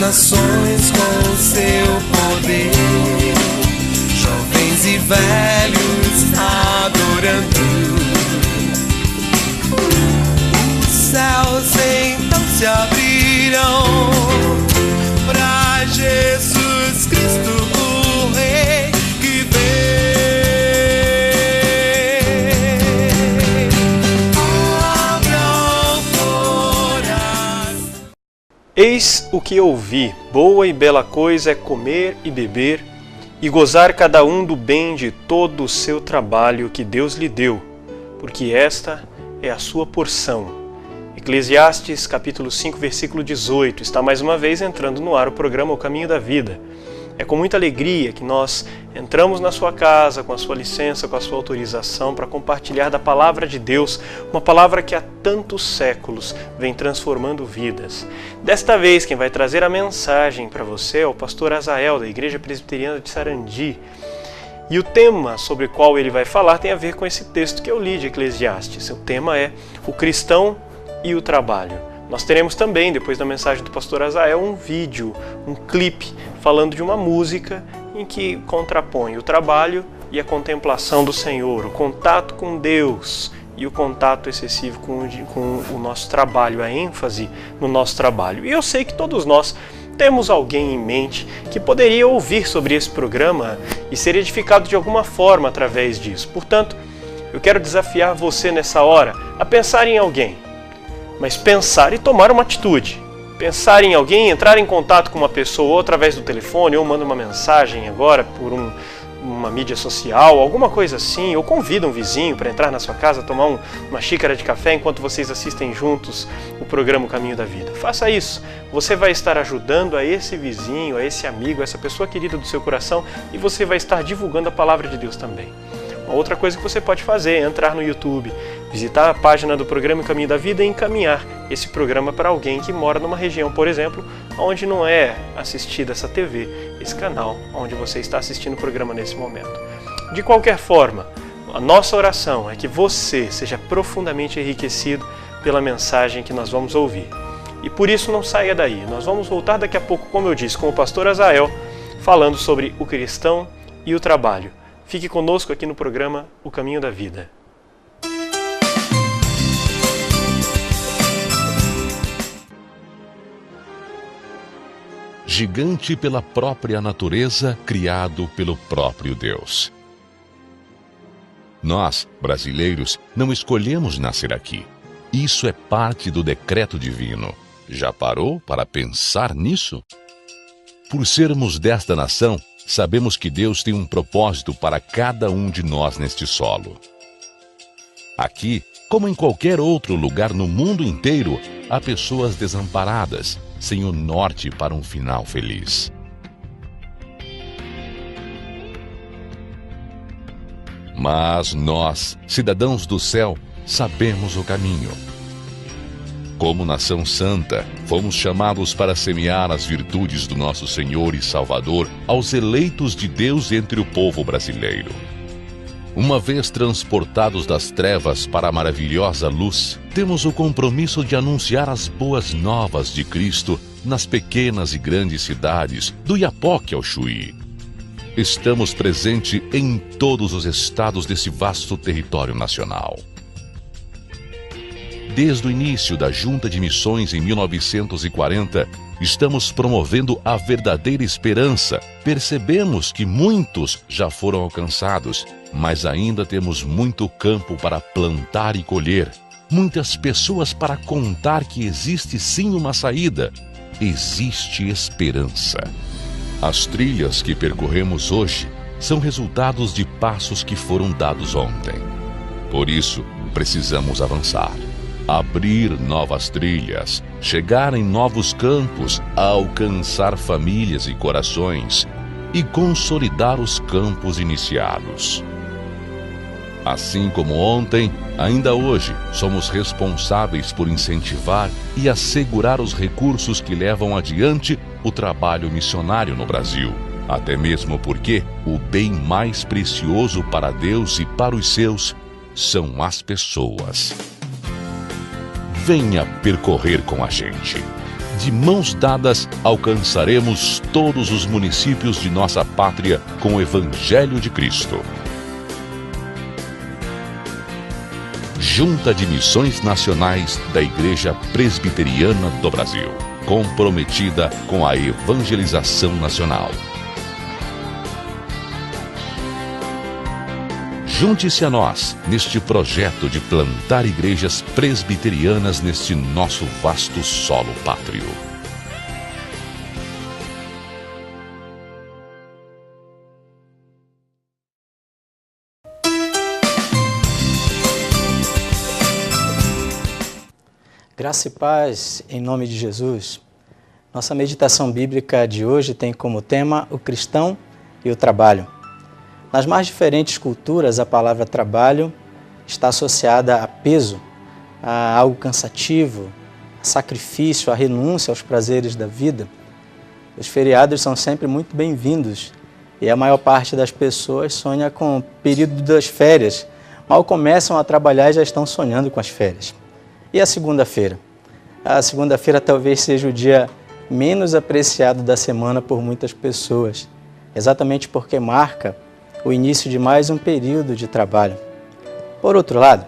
nações com o seu poder, jovens e velhos adorando. Os céus então se abrirão para Jesus Cristo, o Rei que vem. Eis o que ouvi: boa e bela coisa é comer e beber, e gozar cada um do bem de todo o seu trabalho que Deus lhe deu, porque esta é a sua porção. Eclesiastes capítulo 5, versículo 18, está mais uma vez entrando no ar o programa O Caminho da Vida. É com muita alegria que nós entramos na sua casa, com a sua licença, com a sua autorização, para compartilhar da Palavra de Deus, uma palavra que há tantos séculos vem transformando vidas. Desta vez, quem vai trazer a mensagem para você é o pastor Azael, da Igreja Presbiteriana de Sarandi. E o tema sobre o qual ele vai falar tem a ver com esse texto que eu li de Eclesiastes. O tema é o cristão e o trabalho. Nós teremos também, depois da mensagem do pastor Azael, um vídeo, um clipe, falando de uma música em que contrapõe o trabalho e a contemplação do Senhor, o contato com Deus e o contato excessivo com o nosso trabalho, a ênfase no nosso trabalho. E eu sei que todos nós temos alguém em mente que poderia ouvir sobre esse programa e ser edificado de alguma forma através disso. Portanto, eu quero desafiar você nessa hora a pensar em alguém, mas pensar e tomar uma atitude. Pensar em alguém, entrar em contato com uma pessoa ou através do telefone, ou manda uma mensagem agora por uma mídia social, alguma coisa assim, ou convida um vizinho para entrar na sua casa, tomar uma xícara de café enquanto vocês assistem juntos o programa O Caminho da Vida. Faça isso. Você vai estar ajudando a esse vizinho, a esse amigo, a essa pessoa querida do seu coração, e você vai estar divulgando a Palavra de Deus também. Uma outra coisa que você pode fazer é entrar no YouTube, visitar a página do programa O Caminho da Vida e encaminhar esse programa para alguém que mora numa região, por exemplo, onde não é assistida essa TV, esse canal, onde você está assistindo o programa nesse momento. De qualquer forma, a nossa oração é que você seja profundamente enriquecido pela mensagem que nós vamos ouvir. E por isso não saia daí. Nós vamos voltar daqui a pouco, como eu disse, com o pastor Azael, falando sobre o cristão e o trabalho. Fique conosco aqui no programa O Caminho da Vida. Gigante pela própria natureza, criado pelo próprio Deus. Nós, brasileiros, não escolhemos nascer aqui. Isso é parte do decreto divino. Já parou para pensar nisso? Por sermos desta nação, sabemos que Deus tem um propósito para cada um de nós neste solo. Aqui, como em qualquer outro lugar no mundo inteiro, há pessoas desamparadas, sem o norte para um final feliz. Mas nós, cidadãos do céu, sabemos o caminho. Como nação santa, fomos chamados para semear as virtudes do nosso Senhor e Salvador aos eleitos de Deus entre o povo brasileiro. Uma vez transportados das trevas para a maravilhosa luz, temos o compromisso de anunciar as boas novas de Cristo nas pequenas e grandes cidades, do Iapoque ao Chuí. Estamos presentes em todos os estados desse vasto território nacional. Desde o início da Junta de Missões em 1940, estamos promovendo a verdadeira esperança. Percebemos que muitos já foram alcançados, mas ainda temos muito campo para plantar e colher. Muitas pessoas para contar que existe sim uma saída. Existe esperança. As trilhas que percorremos hoje são resultados de passos que foram dados ontem. Por isso, precisamos avançar. Abrir novas trilhas, chegar em novos campos, alcançar famílias e corações e consolidar os campos iniciados. Assim como ontem, ainda hoje, somos responsáveis por incentivar e assegurar os recursos que levam adiante o trabalho missionário no Brasil. Até mesmo porque o bem mais precioso para Deus e para os seus são as pessoas. Venha percorrer com a gente. de mãos dadas, alcançaremos todos os municípios de nossa pátria com o Evangelho de Cristo. Junta de Missões Nacionais da Igreja Presbiteriana do Brasil, comprometida com a evangelização nacional. Junte-se a nós neste projeto de plantar igrejas presbiterianas neste nosso vasto solo pátrio. Graça e paz em nome de Jesus. Nossa meditação bíblica de hoje tem como tema o cristão e o trabalho. Nas mais diferentes culturas, a palavra trabalho está associada a peso, a algo cansativo, a sacrifício, a renúncia aos prazeres da vida. Os feriados são sempre muito bem-vindos e a maior parte das pessoas sonha com o período das férias. Mal começam a trabalhar e já estão sonhando com as férias. E a segunda-feira? A segunda-feira talvez seja o dia menos apreciado da semana por muitas pessoas, exatamente porque marca o início de mais um período de trabalho. Por outro lado,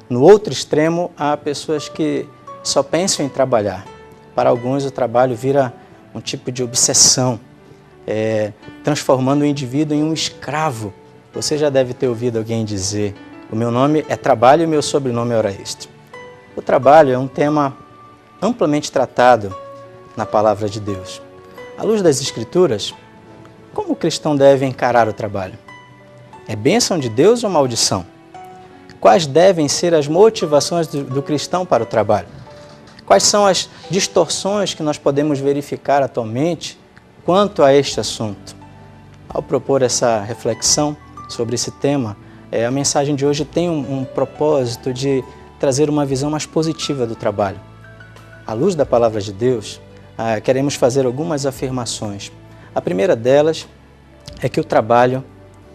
no outro extremo, há pessoas que só pensam em trabalhar. Para alguns, o trabalho vira um tipo de obsessão, transformando o indivíduo em um escravo. Você já deve ter ouvido alguém dizer: o meu nome é trabalho e o meu sobrenome é hora extra. O trabalho é um tema amplamente tratado na Palavra de Deus. À luz das Escrituras, como o cristão deve encarar o trabalho? É bênção de Deus ou maldição? Quais devem ser as motivações do cristão para o trabalho? Quais são as distorções que nós podemos verificar atualmente quanto a este assunto? Ao propor essa reflexão sobre esse tema, a mensagem de hoje tem um propósito de trazer uma visão mais positiva do trabalho. À luz da Palavra de Deus, queremos fazer algumas afirmações. A primeira delas é que o trabalho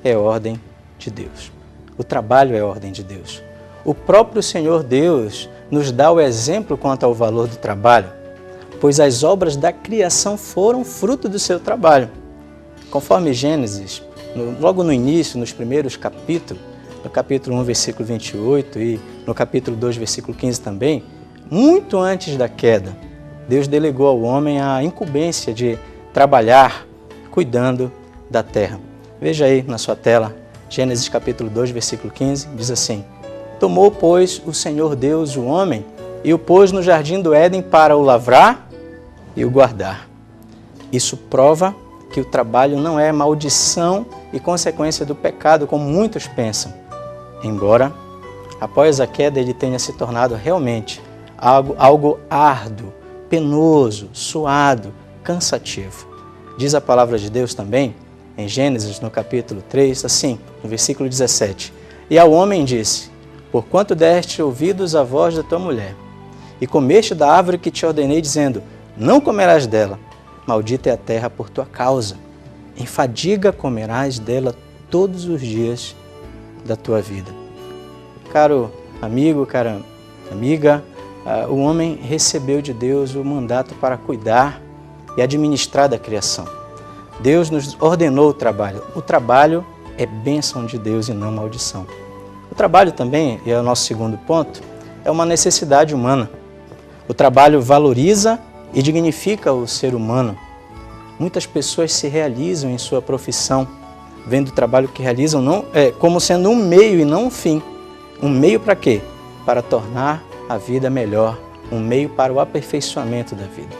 é ordem de Deus. O trabalho é ordem de Deus. O próprio Senhor Deus nos dá o exemplo quanto ao valor do trabalho, pois as obras da criação foram fruto do seu trabalho. Conforme Gênesis, logo no início, nos primeiros capítulos, no capítulo 1, versículo 28 e no capítulo 2, versículo 15 também, muito antes da queda, Deus delegou ao homem a incumbência de trabalhar cuidando da terra. Veja aí na sua tela, Gênesis capítulo 2, versículo 15, diz assim: Tomou, pois, o Senhor Deus o homem e o pôs no jardim do Éden para o lavrar e o guardar. Isso prova que o trabalho não é maldição e consequência do pecado, como muitos pensam. Embora, após a queda, ele tenha se tornado realmente algo árduo, penoso, suado, cansativo. Diz a palavra de Deus também, em Gênesis, no capítulo 3, assim, no versículo 17. E ao homem disse: Porquanto deste ouvidos à voz da tua mulher, e comeste da árvore que te ordenei, dizendo: Não comerás dela, maldita é a terra por tua causa. Em fadiga comerás dela todos os dias da tua vida. Caro amigo, cara amiga, o homem recebeu de Deus o mandato para cuidar e administrar da criação. Deus nos ordenou o trabalho. O trabalho é bênção de Deus e não maldição. O trabalho também, e é o nosso segundo ponto, é uma necessidade humana. O trabalho valoriza e dignifica o ser humano. Muitas pessoas se realizam em sua profissão, vendo o trabalho que realizam como sendo um meio e não um fim. Um meio para quê? Para tornar a vida melhor, um meio para o aperfeiçoamento da vida.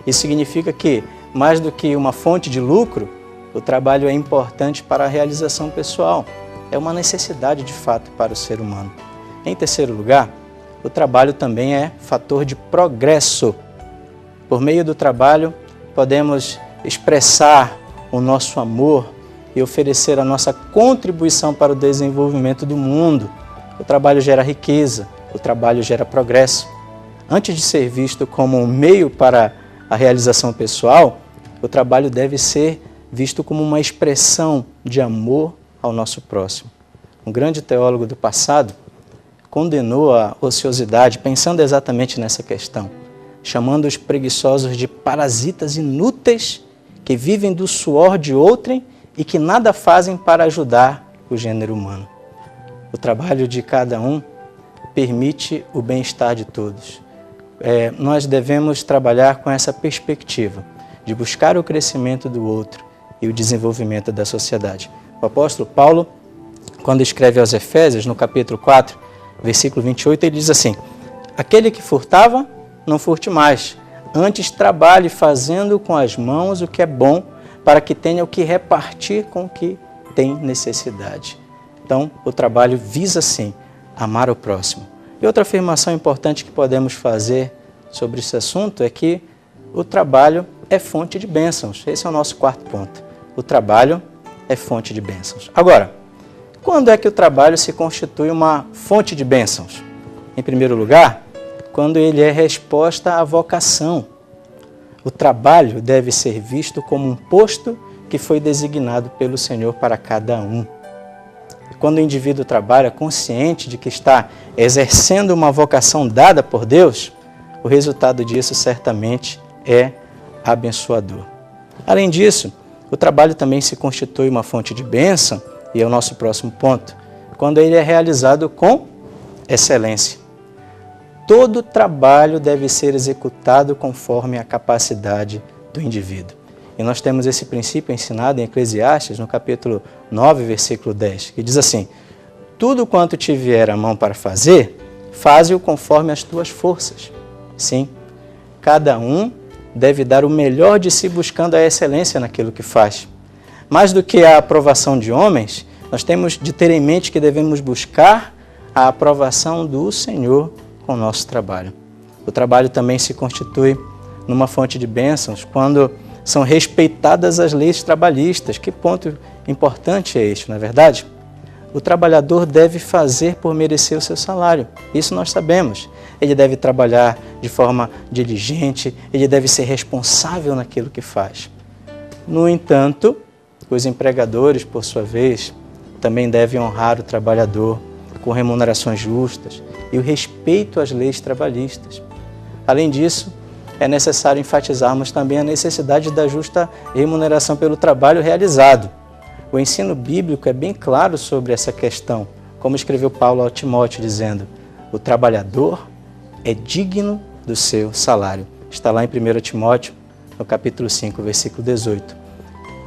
Isso significa que, mais do que uma fonte de lucro, o trabalho é importante para a realização pessoal. É uma necessidade de fato para o ser humano. Em terceiro lugar, o trabalho também é fator de progresso. Por meio do trabalho, podemos expressar o nosso amor e oferecer a nossa contribuição para o desenvolvimento do mundo. O trabalho gera riqueza, o trabalho gera progresso. Antes de ser visto como um meio para a realização pessoal, o trabalho deve ser visto como uma expressão de amor ao nosso próximo. Um grande teólogo do passado condenou a ociosidade pensando exatamente nessa questão. chamando os preguiçosos de parasitas inúteis que vivem do suor de outrem e que nada fazem para ajudar o gênero humano. O trabalho de cada um permite o bem-estar de todos. Nós devemos trabalhar com essa perspectiva de buscar o crescimento do outro e o desenvolvimento da sociedade. O apóstolo Paulo, quando escreve aos Efésios, no capítulo 4, versículo 28, ele diz assim: aquele que furtava, não furte mais, antes trabalhe fazendo com as mãos o que é bom, para que tenha o que repartir com o que tem necessidade. Então, o trabalho visa, sim, amar o próximo. E outra afirmação importante que podemos fazer sobre esse assunto é que o trabalho é fonte de bênçãos. Esse é o nosso quarto ponto. O trabalho é fonte de bênçãos. Agora, quando é que o trabalho se constitui uma fonte de bênçãos? Em primeiro lugar, quando ele é resposta à vocação. O trabalho deve ser visto como um posto que foi designado pelo Senhor para cada um. Quando o indivíduo trabalha consciente de que está exercendo uma vocação dada por Deus, o resultado disso certamente é abençoador. Além disso, o trabalho também se constitui uma fonte de bênção, e é o nosso próximo ponto, quando ele é realizado com excelência. Todo trabalho deve ser executado conforme a capacidade do indivíduo. E nós temos esse princípio ensinado em Eclesiastes, no capítulo 9, versículo 10, que diz assim: tudo quanto te vier a mão para fazer, faze-o conforme as tuas forças. Sim, cada um deve dar o melhor de si buscando a excelência naquilo que faz. Mais do que a aprovação de homens, nós temos de ter em mente que devemos buscar a aprovação do Senhor com o nosso trabalho. O trabalho também se constitui numa fonte de bênçãos quando são respeitadas as leis trabalhistas. Que ponto importante é este, não é verdade? O trabalhador deve fazer por merecer o seu salário. Isso nós sabemos. Ele deve trabalhar de forma diligente, ele deve ser responsável naquilo que faz. No entanto, os empregadores, por sua vez, também devem honrar o trabalhador com remunerações justas e o respeito às leis trabalhistas. Além disso, é necessário enfatizarmos também a necessidade da justa remuneração pelo trabalho realizado. O ensino bíblico é bem claro sobre essa questão, como escreveu Paulo ao Timóteo, dizendo: o trabalhador é digno do seu salário. Está lá em 1 Timóteo, no capítulo 5, versículo 18.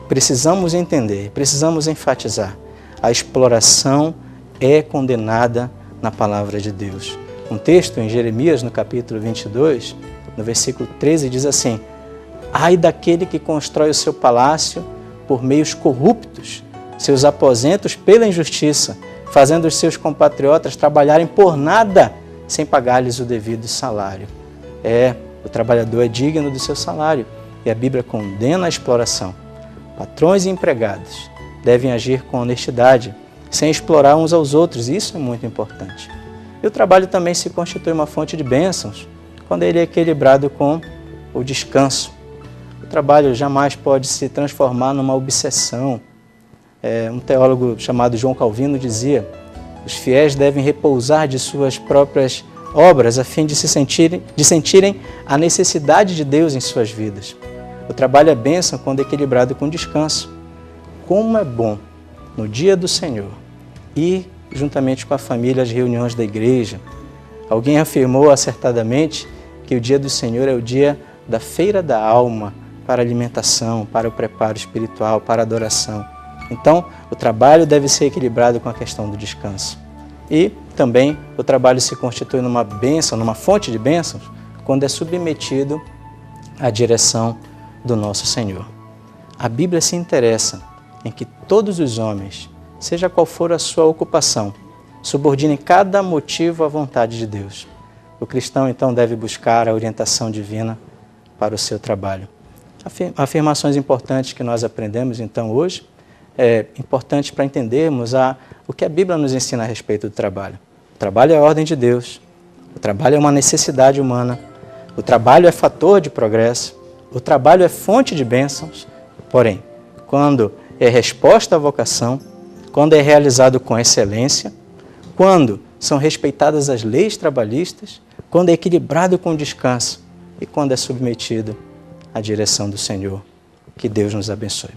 Precisamos entender, precisamos enfatizar: a exploração é condenada na palavra de Deus. Um texto em Jeremias, no capítulo 22, no versículo 13, diz assim: ai daquele que constrói o seu palácio por meios corruptos, seus aposentos pela injustiça, fazendo os seus compatriotas trabalharem por nada, sem pagar-lhes o devido salário. O trabalhador é digno do seu salário, e a Bíblia condena a exploração. Patrões e empregados devem agir com honestidade, sem explorar uns aos outros. Isso é muito importante. E o trabalho também se constitui uma fonte de bênçãos quando ele é equilibrado com o descanso. O trabalho jamais pode se transformar numa obsessão. Um teólogo chamado João Calvino dizia: os fiéis devem repousar de suas próprias obras a fim de sentirem a necessidade de Deus em suas vidas. O trabalho é bênção quando equilibrado com descanso. Como é bom, no dia do Senhor, ir juntamente com a família às reuniões da igreja. Alguém afirmou acertadamente que o dia do Senhor é o dia da feira da alma, para alimentação, para o preparo espiritual, para a adoração. Então, o trabalho deve ser equilibrado com a questão do descanso. E também o trabalho se constitui numa bênção, numa fonte de bênçãos, quando é submetido à direção do nosso Senhor. A Bíblia se interessa em que todos os homens, seja qual for a sua ocupação, subordinem cada motivo à vontade de Deus. O cristão, então, deve buscar a orientação divina para o seu trabalho. Afirmações importantes que nós aprendemos, então, hoje, importantes para entendermos o que a Bíblia nos ensina a respeito do trabalho. O trabalho é a ordem de Deus, o trabalho é uma necessidade humana, o trabalho é fator de progresso, o trabalho é fonte de bênçãos, porém, quando é resposta à vocação, quando é realizado com excelência, quando são respeitadas as leis trabalhistas, quando é equilibrado com descanso, e quando é submetido à direção do Senhor. Que Deus nos abençoe.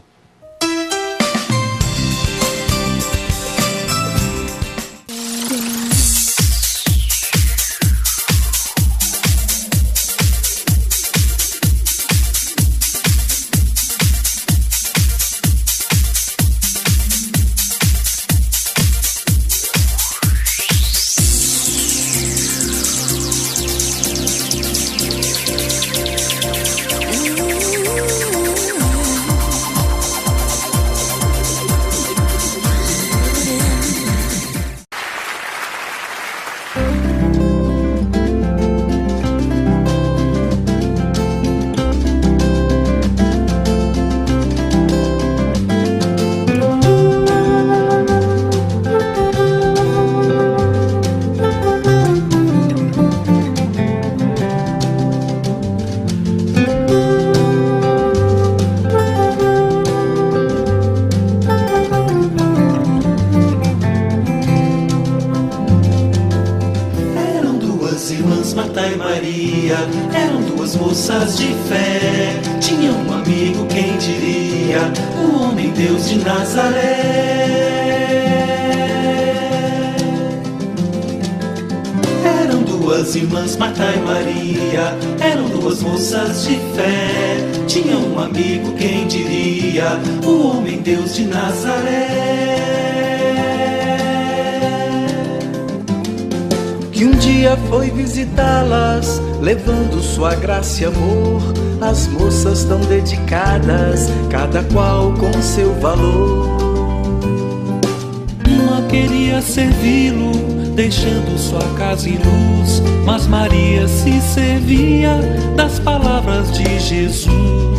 Marta e Maria eram duas moças de fé. Tinha um amigo, quem diria, o homem Deus de Nazaré. Eram duas irmãs, Marta e Maria, eram duas moças de fé. Tinha um amigo, quem diria, o homem Deus de Nazaré. Que um dia foi visitá-las, levando sua graça e amor. As moças tão dedicadas, cada qual com seu valor. Uma queria servi-lo, deixando sua casa em luz, mas Maria se servia das palavras de Jesus.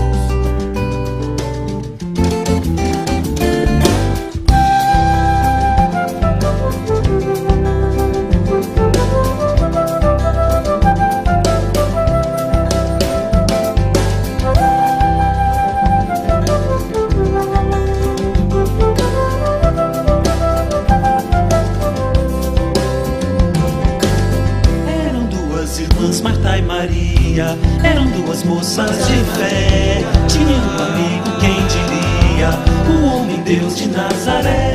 Marta e Maria eram duas moças de fé. Tinha um amigo, quem diria, o homem Deus de Nazaré.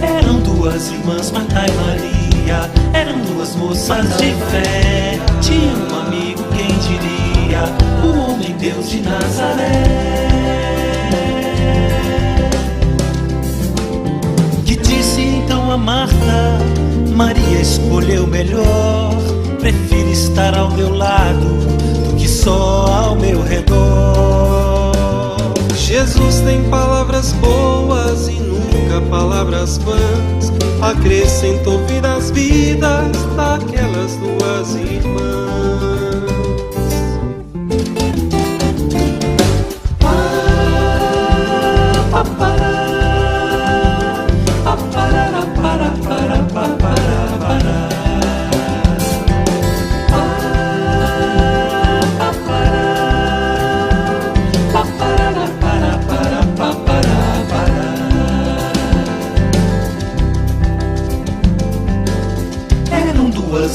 Eram duas irmãs, Marta e Maria, eram duas moças de fé. Tinha um amigo, quem diria, o homem Deus de Nazaré. Então a Marta, Maria escolheu melhor. Prefiro estar ao meu lado do que só ao meu redor. Jesus tem palavras boas e nunca palavras vãs. Acrescentou vida às vidas daquelas duas irmãs.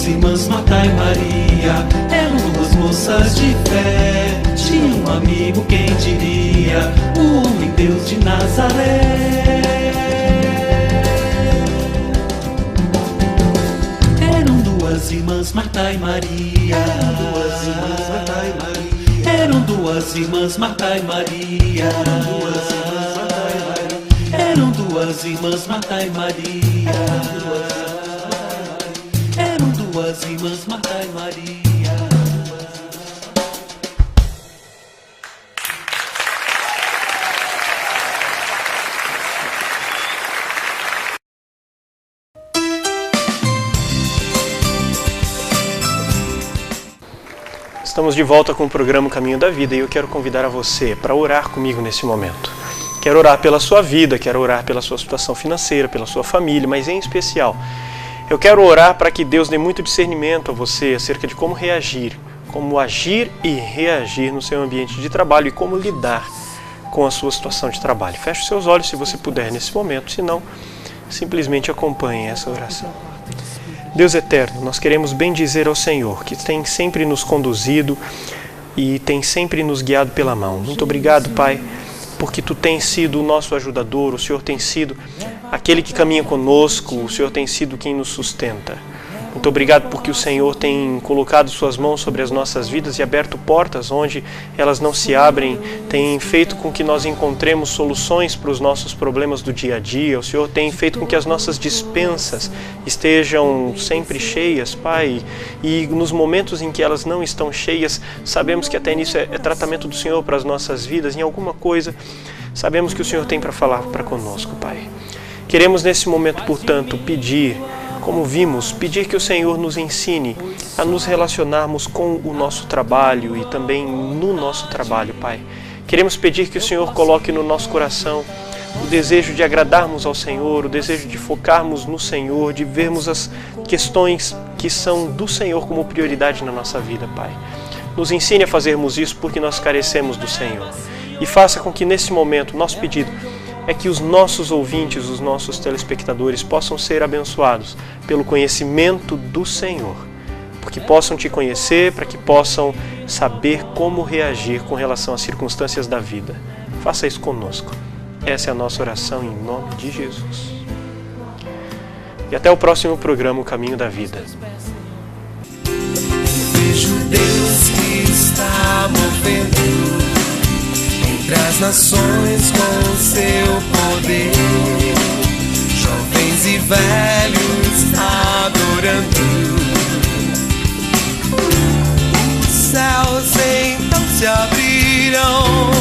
Irmãs Marta e Maria eram duas moças de fé. Tinha um amigo, quem diria, o homem Deus de Nazaré. Eram duas irmãs Marta e Maria. Eram duas irmãs Marta e Maria. Eram duas irmãs Marta e Maria. Eram duas irmãs, Marta e Maria. Estamos de volta com o programa Caminho da Vida e eu quero convidar a você para orar comigo nesse momento. Quero orar pela sua vida, quero orar pela sua situação financeira, pela sua família, mas em especial eu quero orar para que Deus dê muito discernimento a você acerca de como reagir, como agir e reagir no seu ambiente de trabalho e como lidar com a sua situação de trabalho. Feche os seus olhos se você puder nesse momento, se não, simplesmente acompanhe essa oração. Deus eterno, nós queremos bendizer ao Senhor, que tem sempre nos conduzido e tem sempre nos guiado pela mão. Muito obrigado, Pai, porque Tu tens sido o nosso ajudador, o Senhor tem sido aquele que caminha conosco, o Senhor tem sido quem nos sustenta. Muito obrigado porque o Senhor tem colocado Suas mãos sobre as nossas vidas e aberto portas onde elas não se abrem, tem feito com que nós encontremos soluções para os nossos problemas do dia a dia. O Senhor tem feito com que as nossas despensas estejam sempre cheias, Pai, e nos momentos em que elas não estão cheias, sabemos que até nisso é tratamento do Senhor para as nossas vidas. Em alguma coisa, sabemos que o Senhor tem para falar para conosco, Pai. Queremos nesse momento, portanto, pedir, como vimos, pedir que o Senhor nos ensine a nos relacionarmos com o nosso trabalho e também no nosso trabalho, Pai. Queremos pedir que o Senhor coloque no nosso coração o desejo de agradarmos ao Senhor, o desejo de focarmos no Senhor, de vermos as questões que são do Senhor como prioridade na nossa vida, Pai. Nos ensine a fazermos isso porque nós carecemos do Senhor. E faça com que nesse momento, nosso pedido é que os nossos ouvintes, os nossos telespectadores possam ser abençoados pelo conhecimento do Senhor, porque possam Te conhecer, para que possam saber como reagir com relação às circunstâncias da vida. Faça isso conosco. Essa é a nossa oração em nome de Jesus. E até o próximo programa, O Caminho da Vida. Vejo Deus que está movendo entre as nações com seu poder, jovens e velhos adorando. Os céus então se abriram